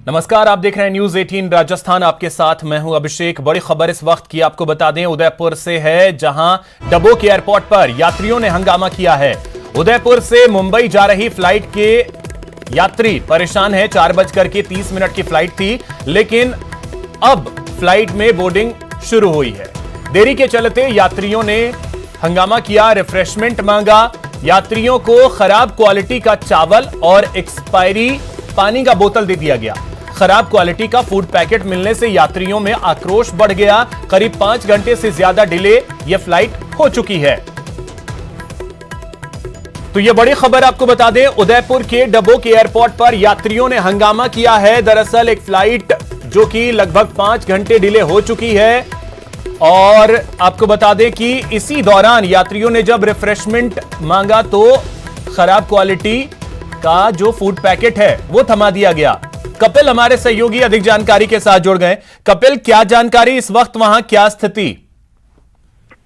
नमस्कार, आप देख रहे हैं न्यूज 18 राजस्थान। आपके साथ मैं हूं अभिषेक। बड़ी खबर इस वक्त की आपको बता दें, उदयपुर से है, जहां डबोक एयरपोर्ट पर यात्रियों ने हंगामा किया है। उदयपुर से मुंबई जा रही फ्लाइट के यात्री परेशान है। 4:30 की फ्लाइट थी, लेकिन अब फ्लाइट में बोर्डिंग शुरू हुई है। देरी के चलते यात्रियों ने हंगामा किया, रिफ्रेशमेंट मांगा। यात्रियों को खराब क्वालिटी का चावल और एक्सपायरी पानी का बोतल दे दिया गया। खराब क्वालिटी का फूड पैकेट मिलने से यात्रियों में आक्रोश बढ़ गया। करीब 5 घंटे से ज्यादा डिले यह फ्लाइट हो चुकी है। तो यह बड़ी खबर आपको बता दें, उदयपुर के डबोक एयरपोर्ट पर यात्रियों ने हंगामा किया है। दरअसल एक फ्लाइट जो कि लगभग 5 घंटे डिले हो चुकी है, और आपको बता दें कि इसी दौरान यात्रियों ने जब रिफ्रेशमेंट मांगा तो खराब क्वालिटी का जो फूड पैकेट है वो थमा दिया गया। कपिल हमारे सहयोगी अधिक जानकारी के साथ जुड़ गए। कपिल, क्या जानकारी, इस वक्त वहां क्या स्थिति?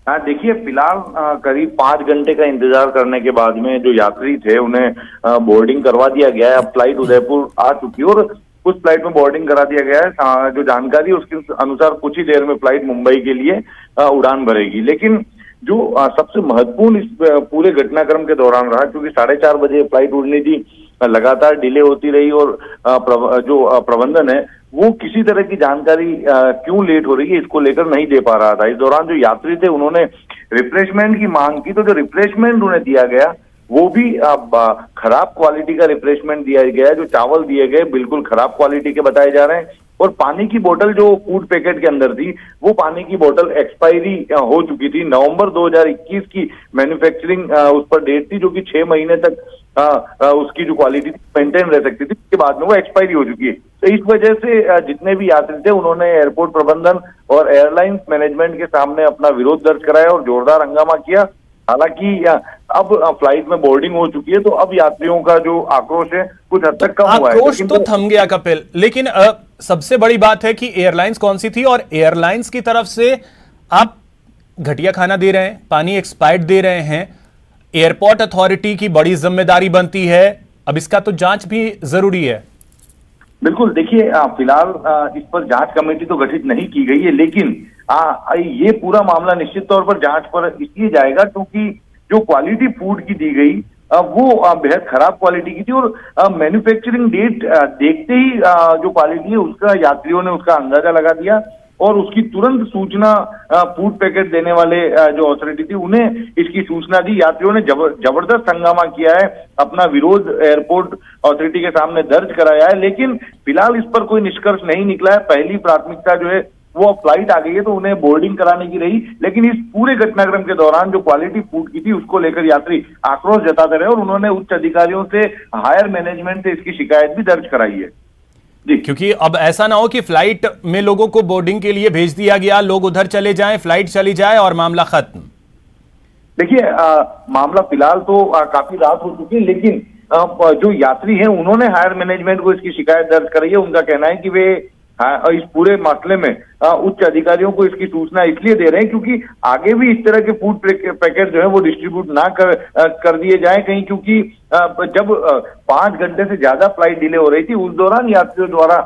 हाँ, देखिए, फिलहाल करीब 5 घंटे का इंतजार करने के बाद में जो यात्री थे उन्हें बोर्डिंग करवा दिया गया है। अब फ्लाइट उदयपुर आ चुकी है और उस फ्लाइट में बोर्डिंग करा दिया गया है। जो जानकारी उसके अनुसार कुछ ही देर में फ्लाइट मुंबई के लिए उड़ान भरेगी। लेकिन जो सबसे महत्वपूर्ण इस पूरे घटनाक्रम के दौरान रहा, क्योंकि 4:30 बजे फ्लाइट उड़नी थी, लगातार डिले होती रही और जो प्रबंधन है वो किसी तरह की जानकारी क्यों लेट हो रही है इसको लेकर नहीं दे पा रहा था। इस दौरान जो यात्री थे उन्होंने रिफ्रेशमेंट की मांग की, तो जो रिफ्रेशमेंट उन्हें दिया गया वो भी खराब क्वालिटी का रिफ्रेशमेंट दिया गया है। जो चावल दिए गए बिल्कुल खराब क्वालिटी के बताए जा रहे हैं, और पानी की बोतल जो फूड पैकेट के अंदर थी वो पानी की बोतल एक्सपायरी हो चुकी थी। नवंबर 2021 की मैन्युफैक्चरिंग उस पर डेट थी, जो कि 6 महीने तक उसकी जो क्वालिटी मेंटेन रह सकती थी। उसके बाद में वो एक्सपायरी हो चुकी है। तो इस वजह से जितने भी यात्री थे उन्होंने एयरपोर्ट प्रबंधन और एयरलाइंस मैनेजमेंट के सामने अपना विरोध दर्ज कराया और जोरदार हंगामा किया। हालांकि अब फ्लाइट में बोर्डिंग हो चुकी है, तो अब यात्रियों का जो आक्रोश है कुछ हद तक कम हुआ है। आक्रोश तो थम गया कपिल, लेकिन सबसे बड़ी बात है कि एयरलाइंस कौन सी थी, और एयरलाइंस की तरफ से आप घटिया खाना दे रहे हैं, पानी एक्सपायर्ड दे रहे हैं। एयरपोर्ट अथॉरिटी की बड़ी जिम्मेदारी बनती है, अब इसका तो जांच भी जरूरी है। बिल्कुल, देखिए, फिलहाल इस पर जांच कमेटी तो गठित नहीं की गई है, लेकिन ये पूरा मामला निश्चित तौर पर जांच पर इसलिए जाएगा क्योंकि जो क्वालिटी फूड की दी गई वो बेहद खराब क्वालिटी की थी, और मैन्युफैक्चरिंग डेट देखते ही जो क्वालिटी है उसका यात्रियों ने उसका अंदाजा लगा दिया, और उसकी तुरंत सूचना फूड पैकेट देने वाले जो अथॉरिटी थी उन्हें इसकी सूचना दी। यात्रियों ने जबरदस्त हंगामा किया है, अपना विरोध एयरपोर्ट अथॉरिटी के सामने दर्ज कराया है, लेकिन फिलहाल इस पर कोई निष्कर्ष नहीं निकला है। पहली प्राथमिकता जो है वो फ्लाइट आ गई है, तो उन्हें बोर्डिंग कराने की रही, लेकिन इस पूरे घटनाक्रम के दौरान जो क्वालिटी फूड की थी उसको लेकर यात्री आक्रोश जताते रहे, और उन्होंने उच्च अधिकारियों से, हायर मैनेजमेंट से इसकी शिकायत भी दर्ज कराई है जी। क्योंकि अब ऐसा ना हो कि फ्लाइट में लोगों को बोर्डिंग के लिए भेज दिया गया, लोग उधर चले जाएं, फ्लाइट चली जाए और मामला खत्म। देखिए, मामला फिलहाल तो काफी रात हो चुकी है, लेकिन जो यात्री हैं उन्होंने हायर मैनेजमेंट को इसकी शिकायत दर्ज कराई है। उनका कहना है कि वे इस पूरे मसले में उच्च अधिकारियों को इसकी सूचना इसलिए दे रहे हैं क्योंकि आगे भी इस तरह के फूड पैकेट जो है वो डिस्ट्रीब्यूट ना कर दिए जाए कहीं, क्योंकि जब 5 घंटे से ज्यादा फ्लाइट डिले हो रही थी उस दौरान यात्रियों द्वारा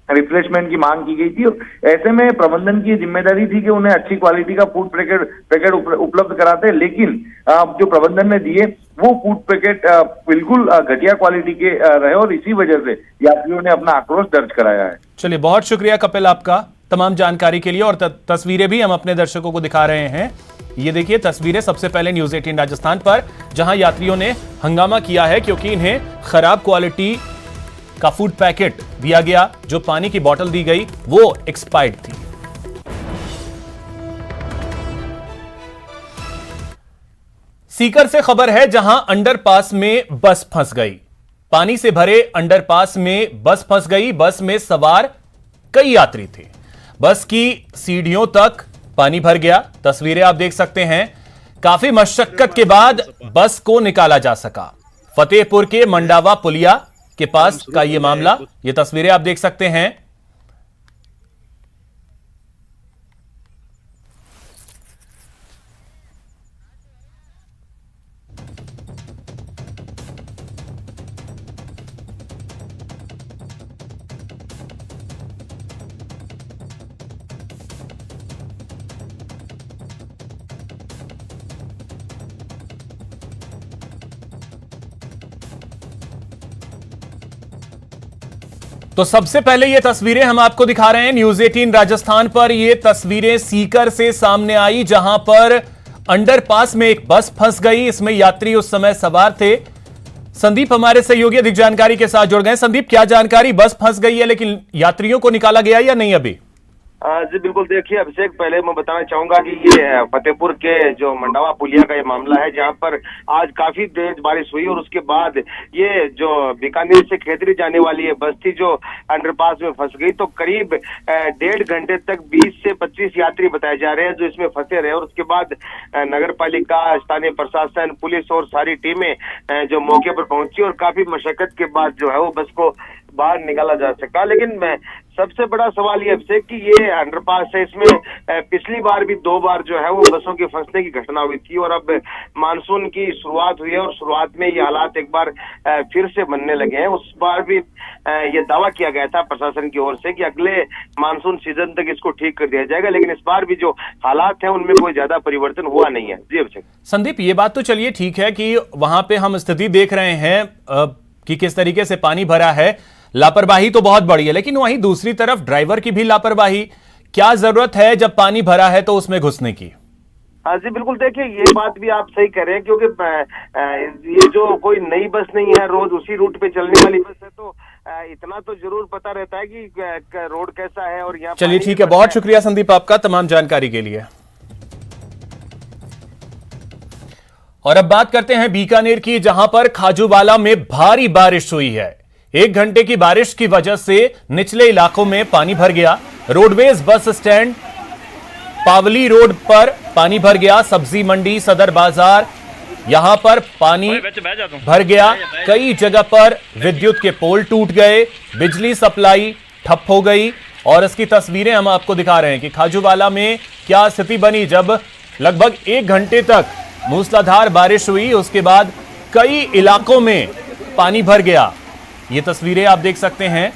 रिफ्रेशमेंट की मांग की गई थी। ऐसे में प्रबंधन की जिम्मेदारी थी कि उन्हें अच्छी क्वालिटी का फूड पैकेट उपलब्ध कराते, लेकिन जो प्रबंधन ने दिए वो फूड पैकेट बिल्कुल घटिया क्वालिटी के रहे, और इसी वजह से यात्रियों ने अपना आक्रोश दर्ज कराया है। चलिए, बहुत शुक्रिया कपिल आपका तमाम जानकारी के लिए, और तस्वीरें भी हम अपने दर्शकों को दिखा रहे हैं। ये देखिए तस्वीरें सबसे पहले न्यूज 18 राजस्थान पर, जहां यात्रियों ने हंगामा किया है क्योंकि इन्हें खराब क्वालिटी का फूड पैकेट दिया गया। जो पानी की बोतल दी गई वो एक्सपायर्ड थी। सीकर से खबर है, जहां अंडरपास में बस फंस गई। पानी से भरे अंडरपास में बस फंस गई। बस में सवार कई यात्री थे। बस की सीढ़ियों तक पानी भर गया। तस्वीरें आप देख सकते हैं। काफी मशक्कत के बाद बस को निकाला जा सका। फतेहपुर के मंडावा पुलिया के पास का ये मामला, ये तस्वीरें आप देख सकते हैं। तो सबसे पहले ये तस्वीरें हम आपको दिखा रहे हैं न्यूज 18 राजस्थान पर। ये तस्वीरें सीकर से सामने आई, जहां पर अंडरपास में एक बस फंस गई। इसमें यात्री उस समय सवार थे। संदीप हमारे सहयोगी अधिक जानकारी के साथ जुड़ गए। संदीप, क्या जानकारी? बस फंस गई है लेकिन यात्रियों को निकाला गया या नहीं अभी? जी बिल्कुल, देखिए अभिषेक, पहले मैं बताना चाहूंगा कि ये फतेहपुर के जो मंडावा पुलिया का ये मामला है, जहां पर आज काफी तेज बारिश हुई और उसके बाद ये जो बीकानेर से खेतरी जाने वाली है बस थी जो अंडरपास में फंस गई। तो करीब 1.5 घंटे तक 20 से 25 यात्री बताए जा रहे हैं जो इसमें फंसे रहे और उसके बाद नगर पालिका, स्थानीय प्रशासन, पुलिस और सारी टीमें जो मौके पर पहुंची और काफी मशक्कत के बाद जो है वो बस को बाहर निकाला जा सका। लेकिन सबसे बड़ा सवाल ये अभिषेक कि ये अंडरपास है, इसमें पिछली बार भी 2 बार जो है वो बसों के फंसने की घटना हुई थी और अब मानसून की शुरुआत हुई है और शुरुआत में ये हालात एक बार फिर से बनने लगे हैं। उस बार भी ये दावा किया गया था प्रशासन की ओर से कि अगले मानसून सीजन तक इसको ठीक कर दिया जाएगा, लेकिन इस बार भी जो हालात है उनमें कोई ज्यादा परिवर्तन हुआ नहीं है। जी अभिषेक। संदीप, ये बात तो चलिए ठीक है कि वहां पे हम स्थिति देख रहे हैं कि किस तरीके से पानी भरा है, लापरवाही तो बहुत बड़ी है, लेकिन वहीं दूसरी तरफ ड्राइवर की भी लापरवाही। क्या जरूरत है जब पानी भरा है तो उसमें घुसने की? जी बिल्कुल, देखिए ये बात भी आप सही कह रहे हैं क्योंकि ये जो कोई नई बस नहीं है, रोज उसी रूट पे चलने वाली बस है, तो इतना तो जरूर पता रहता है कि रोड कैसा है और यहाँ। चलिए ठीक है, बहुत शुक्रिया संदीप आपका तमाम जानकारी के लिए। और अब बात करते हैं बीकानेर की, जहां पर खाजूवाला में भारी बारिश हुई है। 1 घंटे की बारिश की वजह से निचले इलाकों में पानी भर गया। रोडवेज बस स्टैंड, पावली रोड पर पानी भर गया। सब्जी मंडी, सदर बाजार, यहां पर पानी भर गया। कई जगह पर विद्युत के पोल टूट गए, बिजली सप्लाई ठप हो गई। और इसकी तस्वीरें हम आपको दिखा रहे हैं कि खाजूवाला में क्या स्थिति बनी जब लगभग 1 घंटे तक मूसलाधार बारिश हुई। उसके बाद कई इलाकों में पानी भर गया। ये तस्वीरें आप देख सकते हैं।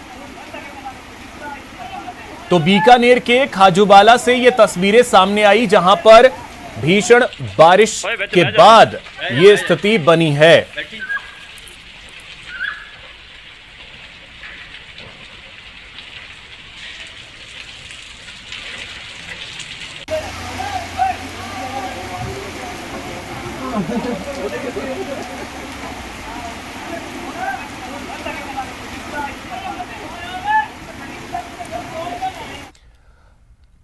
तो बीकानेर के खाजूवाला से ये तस्वीरें सामने आई, जहां पर भीषण बारिश के बाद ये स्थिति बनी है।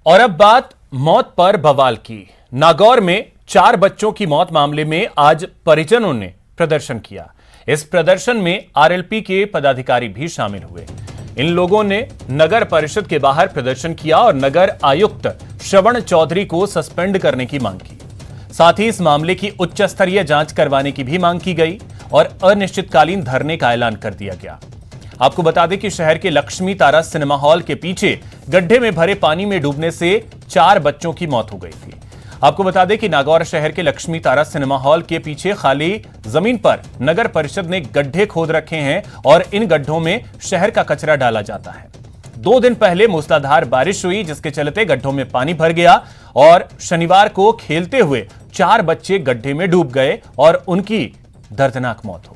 और अब बात मौत पर बवाल की। नागौर में 4 बच्चों की मौत मामले में आज परिजनों ने प्रदर्शन किया। इस प्रदर्शन में आरएलपी के पदाधिकारी भी शामिल हुए। इन लोगों ने नगर परिषद के बाहर प्रदर्शन किया और नगर आयुक्त श्रवण चौधरी को सस्पेंड करने की मांग की। साथ ही इस मामले की उच्च स्तरीय जांच करवाने की भी मांग की गई और अनिश्चितकालीन धरने का ऐलान कर दिया गया। आपको बता दें कि शहर के लक्ष्मी तारा सिनेमा हॉल के पीछे गड्ढे में भरे पानी में डूबने से 4 बच्चों की मौत हो गई थी। आपको बता दें कि नागौर शहर के लक्ष्मी तारा सिनेमा हॉल के पीछे खाली जमीन पर नगर परिषद ने गड्ढे खोद रखे हैं और इन गड्ढों में शहर का कचरा डाला जाता है। 2 दिन पहले मूसलाधार बारिश हुई, जिसके चलते गड्ढों में पानी भर गया और शनिवार को खेलते हुए 4 बच्चे गड्ढे में डूब गए और उनकी दर्दनाक मौत हो गई।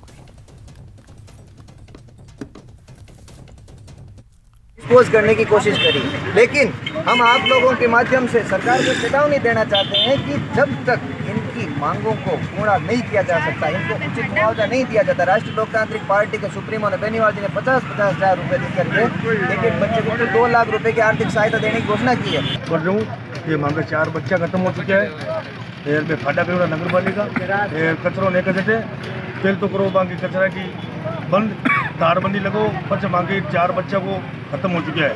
एक्सपोज करने की कोशिश करी, लेकिन हम आप लोगों के माध्यम से सरकार को चेतावनी देना चाहते हैं कि जब तक इनकी मांगों को पूरा नहीं किया जा सकता, इनको उचित मुआवजा नहीं दिया जाता। राष्ट्रीय लोकतांत्रिक पार्टी के सुप्रीमो ने बेनीवाल जी ने 50-50 हज़ार रुपये देकर के एक बच्चे को 2 लाख रुपए की आर्थिक सहायता देने की घोषणा की है। कर रहा हूँ ये मांगे 4 बच्चा खत्म हो चुके हैं। में फाटा करो नगर पालिका कचरो नहीं कर देते, तेल तो करो बाकी कचरा की बंद, तारबंदी लगो, बच्चे मांगे 4 बच्चा को खत्म हो चुके हैं।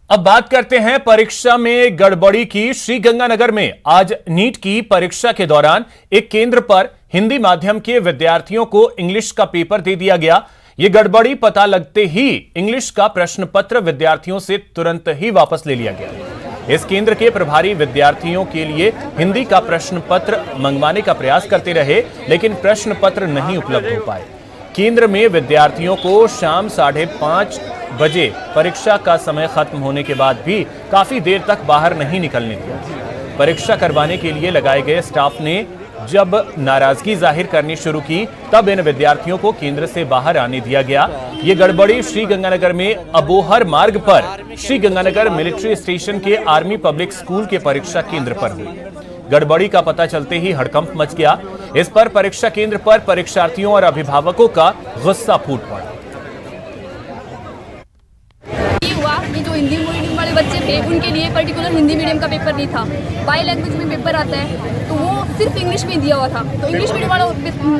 अब बात करते हैं परीक्षा में गड़बड़ी की। श्रीगंगानगर में आज नीट की परीक्षा के दौरान एक केंद्र पर हिंदी माध्यम के विद्यार्थियों को इंग्लिश का पेपर दे दिया गया। यह गड़बड़ी पता लगते ही इंग्लिश का प्रश्न पत्र विद्यार्थियों से तुरंत ही वापस ले लिया गया। इस केंद्र के प्रभारी विद्यार्थियों के लिए हिंदी का प्रश्न पत्र मंगवाने का प्रयास करते रहे, लेकिन प्रश्न पत्र नहीं उपलब्ध हो पाए। केंद्र में विद्यार्थियों को शाम 5:30 बजे परीक्षा का समय खत्म होने के बाद भी काफी देर तक बाहर नहीं निकलने दिया। परीक्षा करवाने के लिए लगाए गए स्टाफ ने जब नाराजगी जाहिर करनी शुरू की, तब इन विद्यार्थियों को केंद्र से बाहर आने दिया गया। ये गड़बड़ी श्रीगंगानगर में अबोहर मार्ग पर श्रीगंगानगर मिलिट्री स्टेशन के आर्मी पब्लिक स्कूल के परीक्षा केंद्र पर हुई। गड़बड़ी का पता चलते ही हड़कंप मच गया। इस पर परीक्षा केंद्र पर परीक्षार्थियों और अभिभावकों का गुस्सा फूट पड़ा। कि जो हिंदी मीडियम वाले बच्चे थे उनके लिए पर्टिकुलर हिंदी मीडियम का पेपर नहीं था, बाई लैंग्वेज में पेपर आता है तो वो सिर्फ इंग्लिश में दिया हुआ था। तो इंग्लिश मीडियम वाले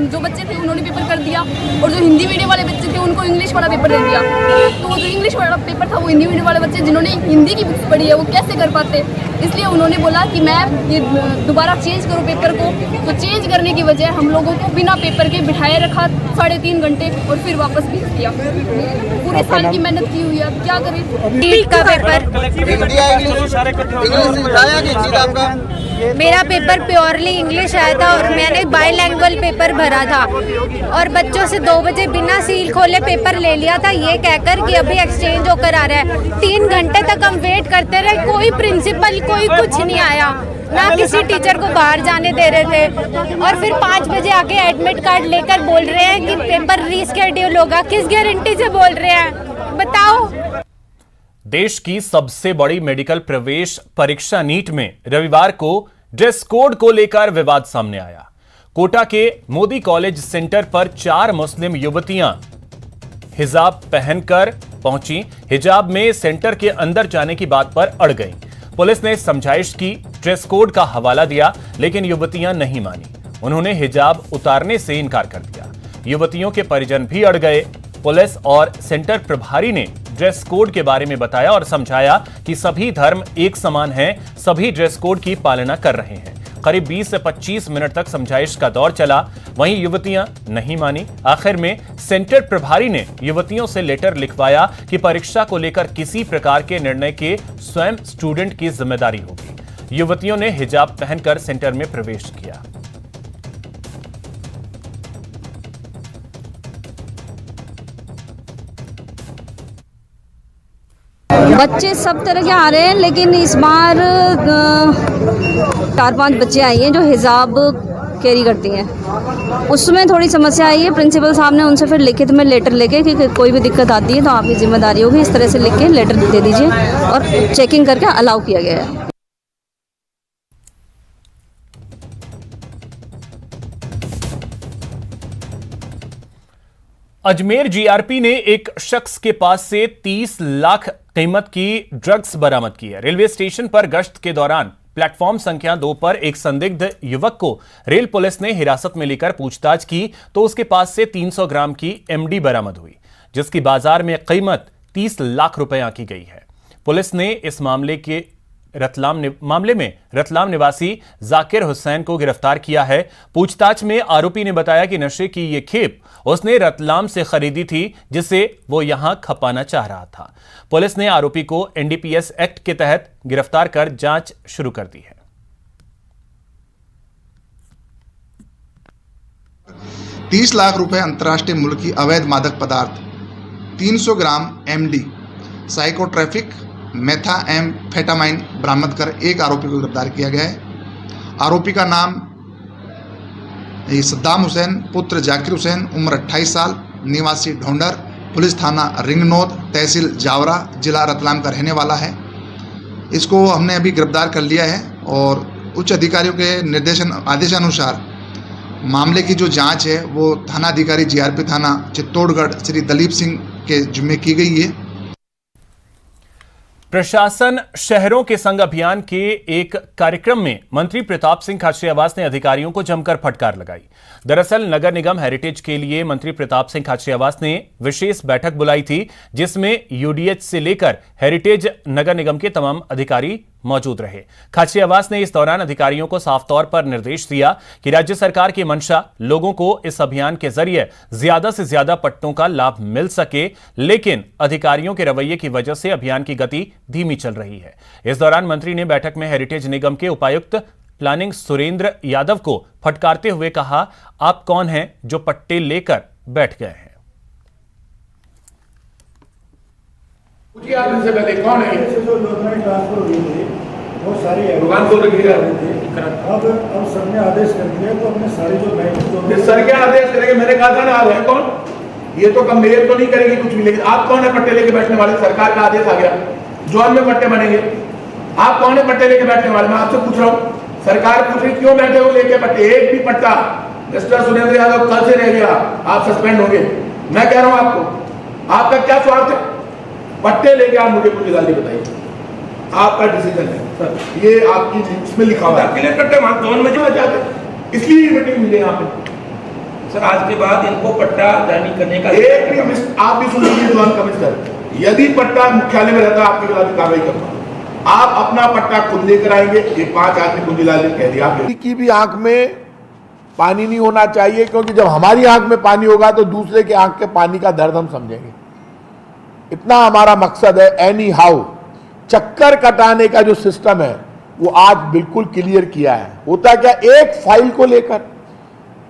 जो बच्चे थे उन्होंने पेपर कर दिया और जो हिंदी मीडियम वाले बच्चे थे उनको इंग्लिश वाला पेपर दे दिया। तो जो इंग्लिश वाला पेपर था वो हिंदी मीडियम वाले बच्चे जिन्होंने हिंदी की बुक्स पढ़ी है वो कैसे कर पाते, इसलिए उन्होंने बोला कि मैं ये दोबारा चेंज करूँ पेपर को। तो चेंज करने की वजह हम लोगों को बिना पेपर के बिठाए रखा 3.5 घंटे और फिर वापस भेज दिया। पूरे साल की मेहनत की हुई है, अब क्या करें। का पेपर मेरा पेपर प्योरली इंग्लिश आया था और मैंने बाई लैंग्वेज पेपर भरा था और बच्चों से 2 बजे बिना सील खोले पेपर ले लिया था, ये कहकर कि अभी एक्सचेंज होकर आ रहा है। 3 घंटे तक हम वेट करते रहे, कोई प्रिंसिपल कोई कुछ नहीं आया, ना किसी टीचर को बाहर जाने दे रहे थे। और फिर 5 बजे आके एडमिट कार्ड लेकर बोल रहे हैं कि पेपर रीस्केड्यूल होगा। किस गारंटी से बोल रहे हैं बताओ। देश की सबसे बड़ी मेडिकल प्रवेश परीक्षा नीट में रविवार को ड्रेस कोड को लेकर विवाद सामने आया। कोटा के मोदी कॉलेज सेंटर पर 4 मुस्लिम युवतियां हिजाब पहनकर पहुंची। हिजाब में सेंटर के अंदर जाने की बात पर अड़ गईं। पुलिस ने समझाइश की, ड्रेस कोड का हवाला दिया, लेकिन युवतियां नहीं मानी। उन्होंने हिजाब उतारने से इनकार कर दिया। युवतियों के परिजन भी अड़ गए। पुलिस और सेंटर प्रभारी ने ड्रेस कोड के बारे में बताया और समझाया कि सभी धर्म एक समान हैं, सभी ड्रेस कोड की पालना कर रहे हैं। करीब 20 से 25 मिनट तक समझाइश का दौर चला, वहीं युवतियां नहीं मानी। आखिर में सेंटर प्रभारी ने युवतियों से लेटर लिखवाया कि परीक्षा को लेकर किसी प्रकार के निर्णय के स्वयं स्टूडेंट की जिम्मेदारी होगी। युवतियों ने हिजाब पहनकर सेंटर में प्रवेश किया। बच्चे सब तरह के आ रहे हैं, लेकिन इस बार 4-5 बच्चे आई हैं जो हिजाब कैरी करती हैं। उसमें थोड़ी समस्या आई है। प्रिंसिपल साहब ने उनसे फिर लिखित में लेटर लेके कि कोई भी दिक्कत आती है तो आपकी जिम्मेदारी होगी, इस तरह से लिख के लेटर दे दीजिए और चेकिंग करके अलाउ किया गया है। अजमेर जीआरपी ने एक शख्स के पास से 30 लाख कीमत की ड्रग्स बरामद की है। रेलवे स्टेशन पर गश्त के दौरान प्लेटफॉर्म संख्या 2 पर एक संदिग्ध युवक को रेल पुलिस ने हिरासत में लेकर पूछताछ की तो उसके पास से 300 ग्राम की एमडी बरामद हुई, जिसकी बाजार में कीमत 30 लाख रुपए आंकी गई है। पुलिस ने इस मामले में रतलाम निवासी जाकिर हुसैन को गिरफ्तार किया है। पूछताछ में आरोपी ने बताया कि नशे की यह खेप उसने रतलाम से खरीदी थी, जिसे वो यहां खपाना चाह रहा था। पुलिस ने आरोपी को एनडीपीएस एक्ट के तहत गिरफ्तार कर जांच शुरू कर दी है। 30 लाख रुपए अंतर्राष्ट्रीय मूल्य की अवैध मादक पदार्थ, 300 ग्राम एमडी, साइकोट्रैफिक मेथाएम्फेटामाइन बरामद कर एक आरोपी को गिरफ्तार किया गया है। आरोपी का नाम सद्दाम हुसैन पुत्र जाकिर हुसैन, उम्र 28 साल, निवासी ढोंडर, पुलिस थाना रिंगनौद, तहसील जावरा, जिला रतलाम का रहने वाला है। इसको हमने अभी गिरफ्तार कर लिया है और उच्च अधिकारियों के आदेशानुसार मामले की जो जांच है वो थाना अधिकारी जीआरपी थाना चित्तौड़गढ़ श्री दलीप सिंह के जिम्मे की गई है। प्रशासन शहरों के संग अभियान के एक कार्यक्रम में मंत्री प्रताप सिंह खाचरियावास ने अधिकारियों को जमकर फटकार लगाई। दरअसल नगर निगम हेरिटेज के लिए मंत्री प्रताप सिंह खाचरियावास ने विशेष बैठक बुलाई थी, जिसमें यूडीएच से लेकर हेरिटेज नगर निगम के तमाम अधिकारी मौजूद रहे। खाचरियावास ने इस दौरान अधिकारियों को साफ तौर पर निर्देश दिया कि राज्य सरकार की मंशा लोगों को इस अभियान के जरिए ज्यादा से ज्यादा पट्टों का लाभ मिल सके, लेकिन अधिकारियों के रवैये की वजह से अभियान की गति धीमी चल रही है। इस दौरान मंत्री ने बैठक में हेरिटेज निगम के उपायुक्त प्लानिंग सुरेंद्र यादव को फटकारते हुए कहा, आप कौन हैं जो पट्टे लेकर बैठ गए हैं? से पहले कौन है? वो सारी दुकान खोल रखी है। अब सबने आदेश कर दिया तो अपने सारे जो बैंक सर क्या आदेश करेंगे? मैंने कहा था ना, आप है कौन? ये तो मेयर तो नहीं करेगी कुछ भी, लेकिन आप कौन है पट्टे लेके बैठने वाले? सरकार का आदेश आ गया, जोन में पट्टे बनेंगे। आप कौन है पट्टे लेके बैठने वाले? मैं आपसे पूछ रहा हूँ, सरकार पूछ रही क्यों बैठे हो लेके पट्टे? एक भी पट्टा मिस्टर सुरेंद्र यादव कल से रह गया, आप सस्पेंड होंगे। मैं कह रहा हूं आपको, आपका क्या स्वार्थ है? पट्टे लेके आप मुझे कुछ जल्दी बताइए, आपका डिसीजन है सर, ये आपकी इसमें लिखा हुआ है पट्टे वहां जोन में जाते, इसलिए मीटिंग मिली यहाँ पे। सर आज के बाद इनको पट्टा जारी करने का एक भी आप भी सुन लीजिए जोन कमिश्नर, यदि पट्टा मुख्यालय में रहता आपके खिलाफ कार्रवाई करूंगा। आप अपना पट्टा खुद लेकर आएंगे, ये 5 आदमी कुंजीलाल ने कह दिया। की भी आंख में पानी नहीं होना चाहिए, क्योंकि जब हमारी आंख में पानी होगा तो दूसरे के आंख के पानी का दर्द हम समझेंगे। इतना हमारा मकसद है। एनी हाउ चक्कर कटाने का जो सिस्टम है वो आज बिल्कुल क्लियर किया है। होता क्या, एक फाइल को लेकर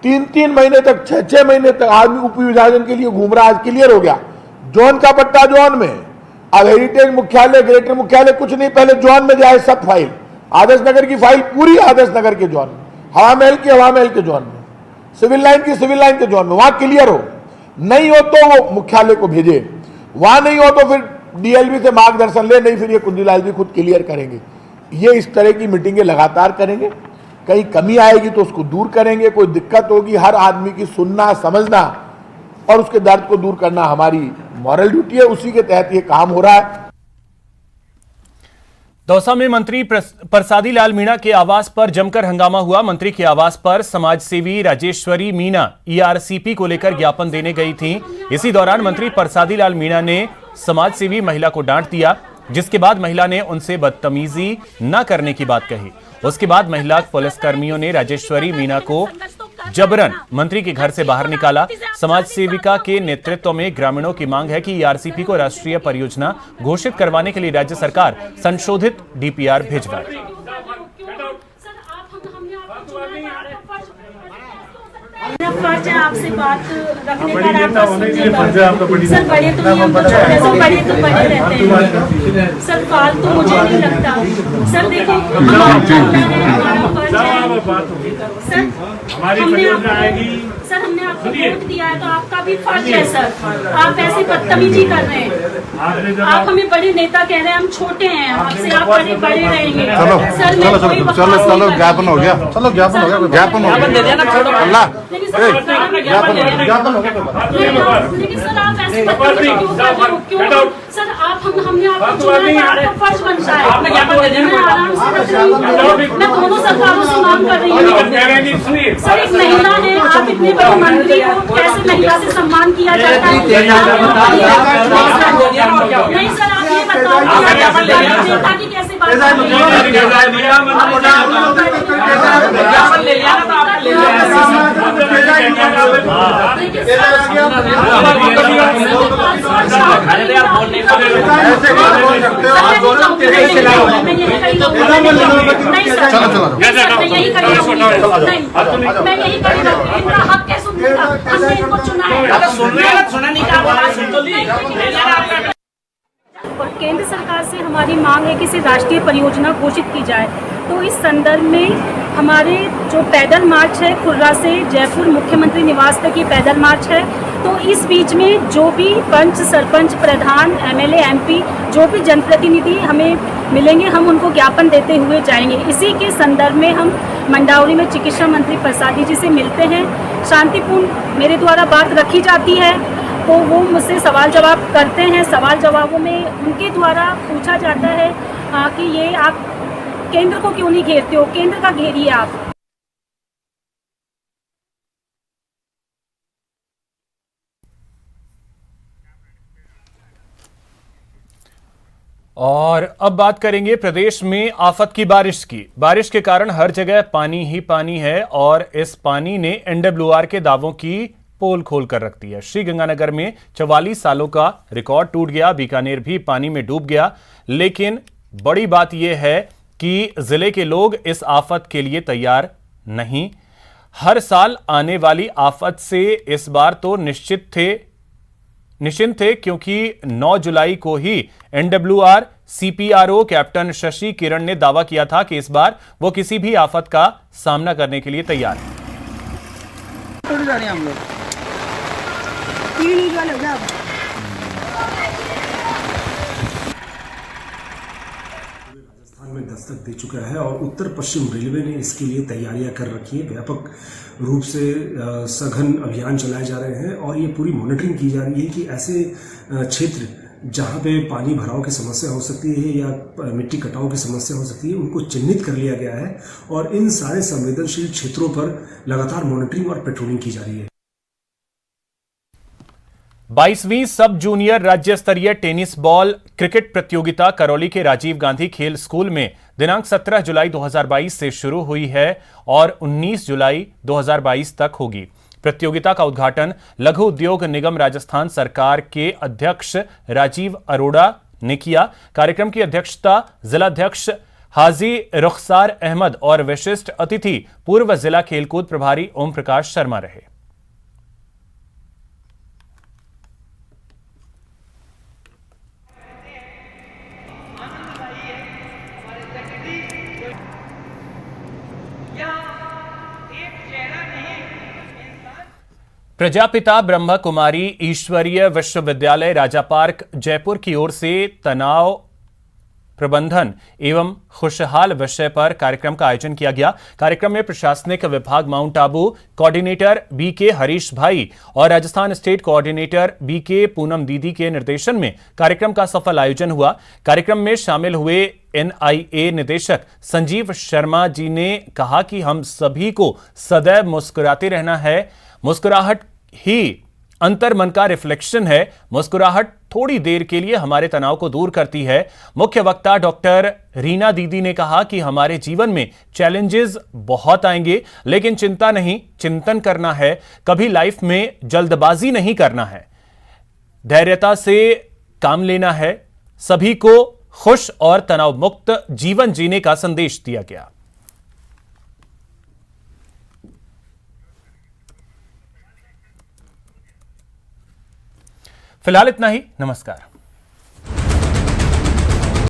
3-3 महीने तक, 6-6 महीने तक आदमी उप विभाजन के लिए घूम रहा, आज क्लियर हो गया। जोन का पट्टा जोन में, अब हेरिटेज मुख्यालय, ग्रेटर मुख्यालय कुछ नहीं, पहले जोन में जाए सब फाइल। आदर्श नगर की फाइल पूरी आदर्श नगर के जोन में, हवा महल की हवा महल के जोन में, सिविल लाइन की सिविल लाइन के जोन में, वहां क्लियर हो। नहीं हो तो वो मुख्यालय को भेजे, वहां नहीं हो तो फिर डीएलबी से मार्गदर्शन ले, नहीं फिर ये कुंजीलाल भी खुद क्लियर करेंगे। ये इस तरह की मीटिंगें लगातार करेंगे, कहीं कमी आएगी तो उसको दूर करेंगे, कोई दिक्कत होगी हर आदमी की सुनना, समझना और उसके दर्द को दूर करना हमारी मॉरल ड्यूटी है। उसी के तहत ये काम हो रहा है। दौसा में मंत्री प्रसादी लाल मीणा के आवास पर जमकर हंगामा हुआ। मंत्री के आवास पर समाजसेवी राजेश्वरी मीणा ईआरसीपी को लेकर ज्ञापन देने गई थी। इसी दौरान मंत्री प्रसादी लाल मीणा ने समाजसेवी महिला को डांट दिया, जिसके बाद महिला ने उनसे बदतमीजी न करने की बात कही। उसके बाद महिला पुलिसकर्मियों ने राजेश्वरी मीणा को जबरन मंत्री के घर से बाहर निकाला। समाज सेविका के नेतृत्व में ग्रामीणों की मांग है कि ईआरसीपी को राष्ट्रीय परियोजना घोषित करवाने के लिए राज्य सरकार संशोधित डीपीआर भिजवाए। फर्ज है आपसे बात रखने का, आप सर बड़े तो नहीं, हम तो छोटे से बड़े तो बड़े रहते हैं सर, फालतू मुझे नहीं लगता सर। देखो हमारा फर्ज है सर, हमने आपको वोट दिया है तो आपका भी फर्ज है सर। आप ऐसे बदतमीजी कर रहे हैं, आप हमें बड़े नेता कह रहे हैं, हम छोटे हैं आपसे, आप बड़े बड़े रहेंगे सर। चलो ज्ञापन हो गया, चलो ज्ञापन हो गया, ज्ञापन हो गया, लेकिन सर आप ऐसे क्यों सर? आप हमने आपको चुना है, आपका फर्ज बनता है। आराम से रख रही हूँ, मैं दोनों सरकारों से मांग कर रही हूँ सर। एक महिला है, आप इतने बड़े मंत्री हो, कैसे महिला से सम्मान किया जाता है? नहीं सर, आप ये बताओ नेता की कैसे बात और केंद्र सरकार से हमारी मांग है कि इसे राष्ट्रीय परियोजना घोषित की जाए। तो इस संदर्भ में हमारे जो पैदल मार्च है खुर्रा से जयपुर मुख्यमंत्री निवास तक ये पैदल मार्च है। तो इस बीच में जो भी पंच, सरपंच, प्रधान, एमएलए, एमपी, जो भी जनप्रतिनिधि हमें मिलेंगे, हम उनको ज्ञापन देते हुए जाएंगे। इसी के संदर्भ में हम मंडावली में चिकित्सा मंत्री प्रसादी जी से मिलते हैं। शांतिपूर्ण मेरे द्वारा बात रखी जाती है तो वो मुझसे सवाल जवाब करते हैं। सवाल जवाबों में उनके द्वारा पूछा जाता है कि ये आप केंद्र को क्यों नहीं घेरते हो, केंद्र का घेरिए आप। और अब बात करेंगे प्रदेश में आफत की बारिश की। बारिश के कारण हर जगह पानी ही पानी है और इस पानी ने एनडब्ल्यूआर के दावों की पोल खोल कर रख दी है। श्रीगंगानगर में 44 सालों का रिकॉर्ड टूट गया, बीकानेर भी पानी में डूब गया। लेकिन बड़ी बात यह है कि जिले के लोग इस आफत के लिए तैयार नहीं। हर साल आने वाली आफत से इस बार तो निश्चिंत थे क्योंकि 9 जुलाई को ही एनडब्ल्यूआर सीपीआरओ कैप्टन शशि किरण ने दावा किया था कि इस बार वो किसी भी आफत का सामना करने के लिए तैयार है। हम लोग राजस्थान में दस्तक दे चुका है और उत्तर पश्चिम रेलवे ने इसके लिए तैयारियां कर रखी है। व्यापक रूप से सघन अभियान चलाए जा रहे हैं और ये पूरी मॉनिटरिंग की जा रही है कि ऐसे क्षेत्र जहां पे पानी भराव की समस्या हो सकती है या मिट्टी कटाव की समस्या हो सकती है, उनको चिन्हित कर लिया गया है और इन सारे संवेदनशील क्षेत्रों पर लगातार मॉनिटरिंग और पेट्रोलिंग की जा रही है। 22वीं सब जूनियर राज्य स्तरीय टेनिस बॉल क्रिकेट प्रतियोगिता करौली के राजीव गांधी खेल स्कूल में दिनांक 17 जुलाई 2022 से शुरू हुई है और 19 जुलाई 2022 तक होगी। प्रतियोगिता का उद्घाटन लघु उद्योग निगम राजस्थान सरकार के अध्यक्ष राजीव अरोड़ा ने किया। कार्यक्रम की अध्यक्षता जिलाध्यक्ष हाजी रुखसार अहमद और विशिष्ट अतिथि पूर्व जिला खेलकूद प्रभारी ओम प्रकाश शर्मा रहे। प्रजापिता ब्रह्म कुमारी ईश्वरीय विश्वविद्यालय राजा पार्क जयपुर की ओर से तनाव प्रबंधन एवं खुशहाल विषय पर कार्यक्रम का आयोजन किया गया। कार्यक्रम में प्रशासनिक विभाग Mount Abu coordinator BK Harish भाई और Rajasthan state coordinator BK Poonam दीदी के निर्देशन में कार्यक्रम का सफल आयोजन हुआ। कार्यक्रम में शामिल हुए NIA निदेशक संजीव शर्मा जी ने कहा कि हम सभी को सदैव मुस्कुराते रहना है। मुस्कुराहट ही अंतर मन का रिफ्लेक्शन है। मुस्कुराहट थोड़ी देर के लिए हमारे तनाव को दूर करती है। मुख्य वक्ता डॉक्टर रीना दीदी ने कहा कि हमारे जीवन में चैलेंजेस बहुत आएंगे, लेकिन चिंता नहीं, चिंतन करना है। कभी लाइफ में जल्दबाजी नहीं करना है, धैर्यता से काम लेना है। सभी को खुश और तनाव मुक्त जीवन जीने का संदेश दिया गया। फिलहाल इतना ही। नमस्कार।